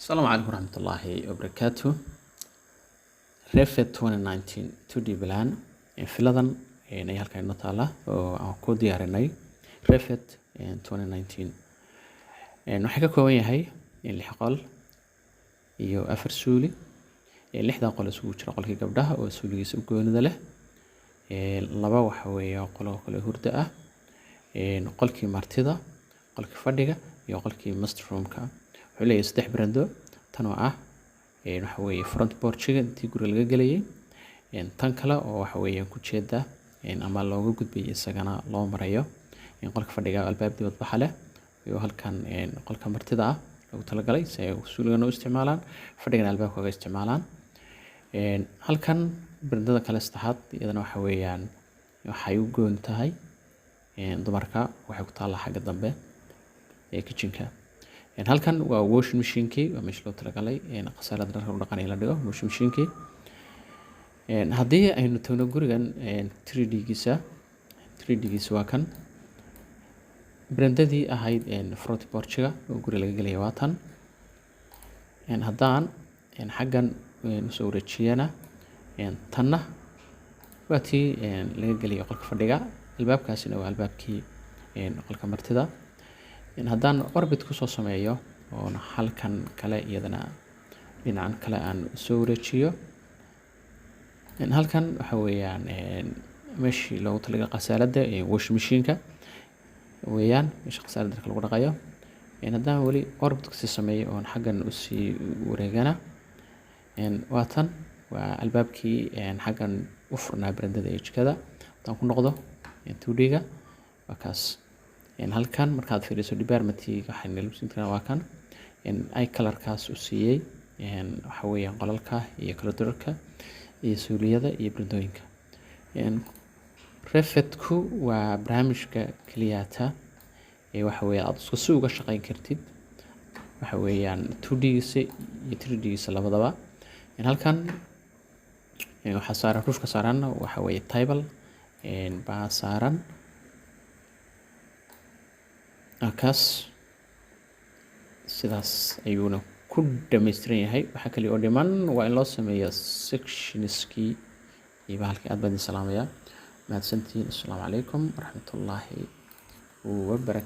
السلام عليكم ورحمة الله وبركاته. Refit 2019 2D plan filadan ay halkan inoo taala oo aan ku diyaarinay Refit 2019 waxay ka kooban yahay 6 qol iyo 4 suuli 6 qol isugu jira qolkii gabdhaha oo suuligiisa u goonida leh laba waxa weeye qolo kale hurda ah qolkii martida qolkii fadhiga iyo qolkii master roomka wuxuu leeyahay 3 barando tan oo ah waxa weeye front porch-ga intii guriga laga galayay tan kale oo waxa weeye ku jeeda ama looga gudbay isagana loo marayo qolka fadhiga albaab dibad baxa leh iyo halkan qolka martida ah lagu talagalay si ay suuligan u isticmaalaan fadhigana albaabka uga isticmaalaan halkan barandada kale saddexaad iyadana waxa weeyaan waxay u goon tahay dumarka waxay ku taala xagga dambe ee kitchen-ka halkan waa washing machine-kii waa meesha loo talagalay qasaalada dharka lagu dhaqanayo la dhigo washing machine-kii haddii aynu tagno gurigan 3D-giisa waa kan barandadii ahayd front porch-ga oo guriga laga galaya waa tan haddaan xaggan soo wareejiyana tanna waa tii laga galayo qolka fadhiga albaabkaasina waa albaabkii qolka martida haddaan orbit ku soo sameeyo oo halkan kale iyadana dhinacan kale aan soo wareejiyo halkan waxa weeyaan meeshii loogu talagalay qasaalada washing machine-ka weeyaan meesha qasaalada dharka lagu dhaqayo haddaan weli orbit ku sii sameeyo oo xaggan u sii wareegana waa tan waa albaabkii xaggan u furnaa barandada ee jikada haddaan ku noqdo 2D-ga waa kaas halkan markaad fiiriso department-ka waxaan nilbsintaa waa kan ay color-kaas u siiyay waxa weeyaan qolalka iyo kala durarka iyo suuliyada iyo barandooyinka Refit-ku waa barnaamijka keliyata waxa weeye aad isku si uga shaqayn kartid waxa weeyaan 2D-giisa iyo 3D-giisa labadaba halkan waxa saaran roofka saaran waxa weeye table baa saaran akaas sidaas ayuuna ku dhameystiran yahay waxa kale oo dhiman waa in loo sameeyo sectionskii iyo bahalkii aad baan salaamaya mahadsantiin. Assalaamu calaykum waraxmatullaahi wabarakaatuh.